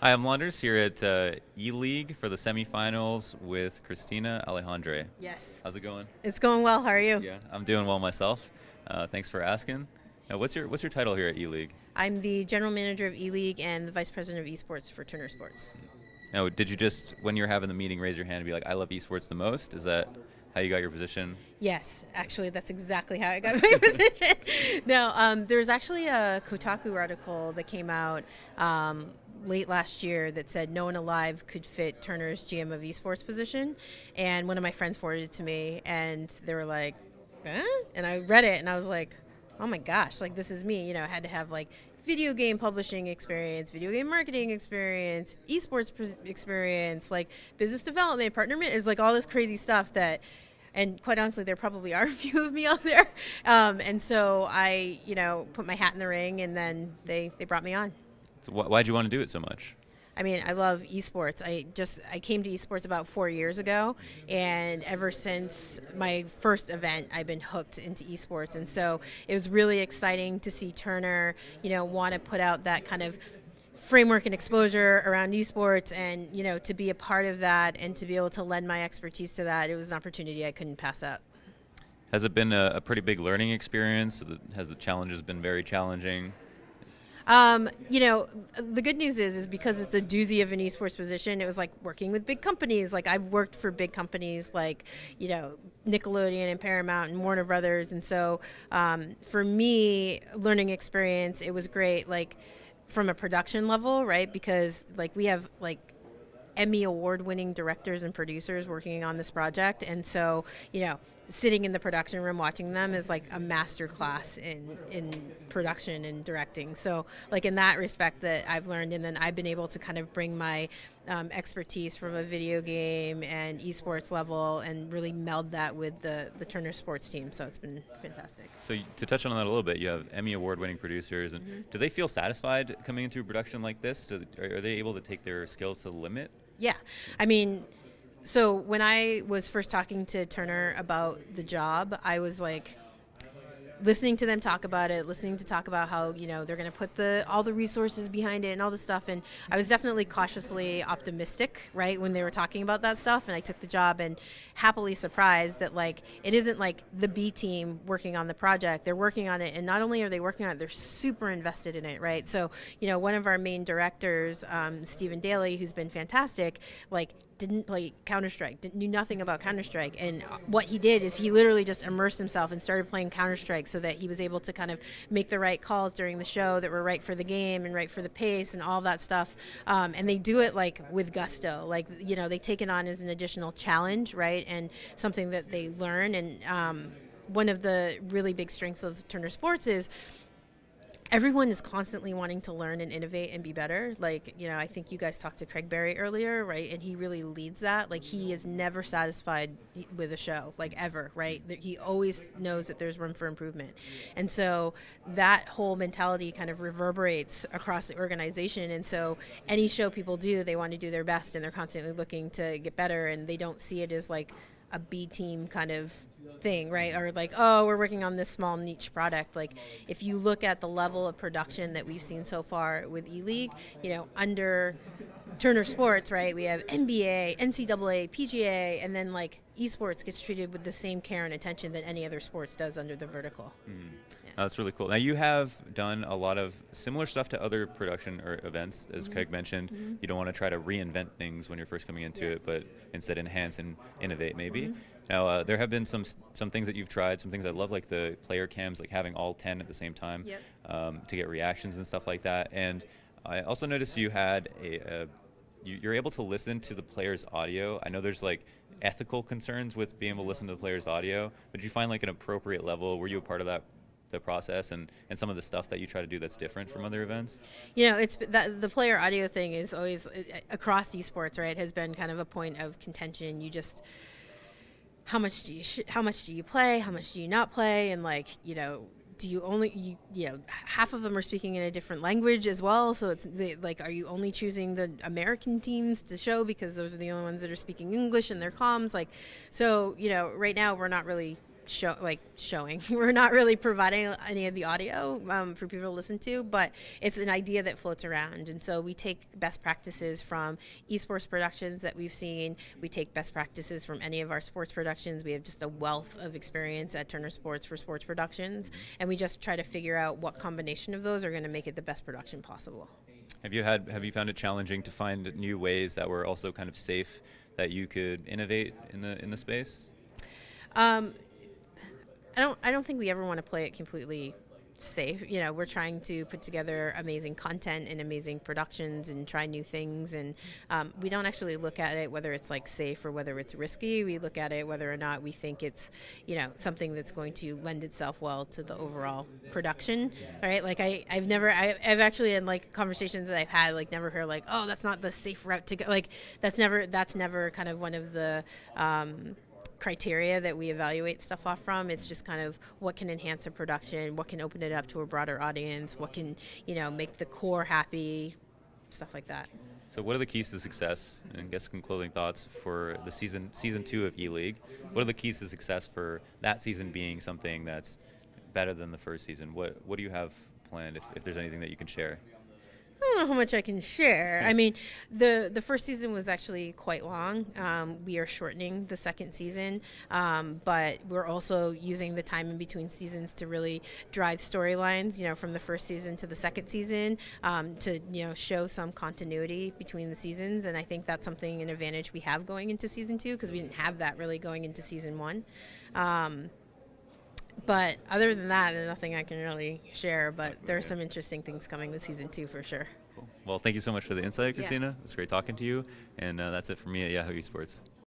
Hi, I'm Launders here at ELeague for the semifinals with Christina Alejandre. Yes. How's it going? It's going well. How are you? Yeah, I'm doing well myself. Thanks for asking. What's your title here at ELeague? I'm the general manager of ELeague and the vice president of esports for Turner Sports. Now, did you just when you're having the meeting raise your hand and be like, "I love esports the most"? Is that how you got your position? Yes, actually, that's exactly how I got my position. No, there's actually a Kotaku article that came out late last year that said no one alive could fit Turner's GM of esports position, and one of my friends forwarded it to me, and they were like, "Huh?" And I read it, and I was like, "Oh my gosh! Like this is me." I had to have like video game publishing experience, video game marketing experience, esports experience, like business development, partner. It's like all this crazy stuff that, and quite honestly, there probably are a few of me out there. And so I, put my hat in the ring, and then they brought me on. So why'd you want to do it so much? I mean, I love esports. I came to esports about 4 years ago, and ever since my first event, I've been hooked into esports. And so it was really exciting to see Turner, want to put out that kind of framework and exposure around esports, and to be a part of that and to be able to lend my expertise to that. It was an opportunity I couldn't pass up. Has it been a pretty big learning experience? Has the challenges been very challenging? The good news is because it's a doozy of an esports position, it was like working with big companies. Like I've worked for big companies like, Nickelodeon and Paramount and Warner Brothers. And so for me, learning experience, it was great, like from a production level, right? Because like we have like Emmy Award-winning directors and producers working on this project. And so, sitting in the production room watching them is like a master class in production and directing. So like in that respect that I've learned, and then I've been able to kind of bring my expertise from a video game and esports level and really meld that with the Turner Sports team. So it's been fantastic. So to touch on that a little bit, you have Emmy Award-winning producers, and do they feel satisfied coming into a production like this? Are they able to take their skills to the limit? Yeah. I mean, so when I was first talking to Turner about the job, I was like listening to them talk about it, listening to talk about how, they're going to put all the resources behind it and all this stuff. And I was definitely cautiously optimistic, right, when they were talking about that stuff. And I took the job and happily surprised that like it isn't like the B team working on the project. They're working on it, and not only are they working on it, they're super invested in it, right? So, one of our main directors, Stephen Daly, who's been fantastic, like didn't play Counter-Strike, knew nothing about Counter-Strike. And what he did is he literally just immersed himself and started playing Counter-Strike so that he was able to kind of make the right calls during the show that were right for the game and right for the pace and all that stuff. And they do it like with gusto. Like, they take it on as an additional challenge, right? And something that they learn. And one of the really big strengths of Turner Sports is everyone is constantly wanting to learn and innovate and be better. Like, I think you guys talked to Craig Berry earlier, right? And he really leads that. Like, he is never satisfied with a show, like ever, right? He always knows that there's room for improvement. And so that whole mentality kind of reverberates across the organization. And so any show people do, they want to do their best, and they're constantly looking to get better, and they don't see it as like a B team kind of thing, right? Or like, oh, we're working on this small niche product. Like, if you look at the level of production that we've seen so far with ELeague, under Turner Sports, right, we have NBA, NCAA, PGA, and then like esports gets treated with the same care and attention that any other sports does under the vertical. Oh, that's really cool. Now, you have done a lot of similar stuff to other production or events, as Craig mentioned. You don't want to try to reinvent things when you're first coming into it, but instead enhance and innovate, maybe. Now, there have been some things that you've tried, some things I love, like the player cams, like having all 10 at the same time to get reactions and stuff like that. And I also noticed you had you're able to listen to the player's audio. I know there's like ethical concerns with being able to listen to the player's audio, but did you find like an appropriate level? Were you a part of the process and some of the stuff that you try to do that's different from other events? It's that the player audio thing is always across esports, right? Has been kind of a point of contention. You just how much do you play? How much do you not play? And like, do you only half of them are speaking in a different language as well, so it's like, are you only choosing the American teams to show because those are the only ones that are speaking English in their comms? Like, so right now we're not really showing. We're not really providing any of the audio for people to listen to, but it's an idea that floats around. And so we take best practices from esports productions that we've seen. We take best practices from any of our sports productions. We have just a wealth of experience at Turner Sports for sports productions, and we just try to figure out what combination of those are going to make it the best production possible. Have you found it challenging to find new ways that were also kind of safe that you could innovate in the space? I don't think we ever want to play it completely safe. You know, we're trying to put together amazing content and amazing productions and try new things, and we don't actually look at it whether it's like safe or whether it's risky. We look at it whether or not we think it's, you know, something that's going to lend itself well to the overall production, right? Like I've actually in like conversations that I've had, like never heard like, oh, that's not the safe route to go. Like that's never kind of one of the criteria that we evaluate stuff off from. It's just kind of what can enhance a production, what can open it up to a broader audience, what can, you know, make the core happy, stuff like that. So what are the keys to success, and I guess some closing thoughts for the season 2 of ELeague? What are the keys to success for that season being something that's better than the first season? What do you have planned, if there's anything that you can share? I don't know how much I can share. I mean, the first season was actually quite long. We are shortening the second season, but we're also using the time in between seasons to really drive storylines, you know, from the first season to the second season, to, you know, show some continuity between the seasons. And I think that's something, an advantage we have going into season 2, because we didn't have that really going into season 1. But other than that, there's nothing I can really share, but there are some interesting things coming with season 2 for sure. Cool. Well, thank you so much for the insight, Christina. It's great talking to you, and that's it for me at Yahoo Esports.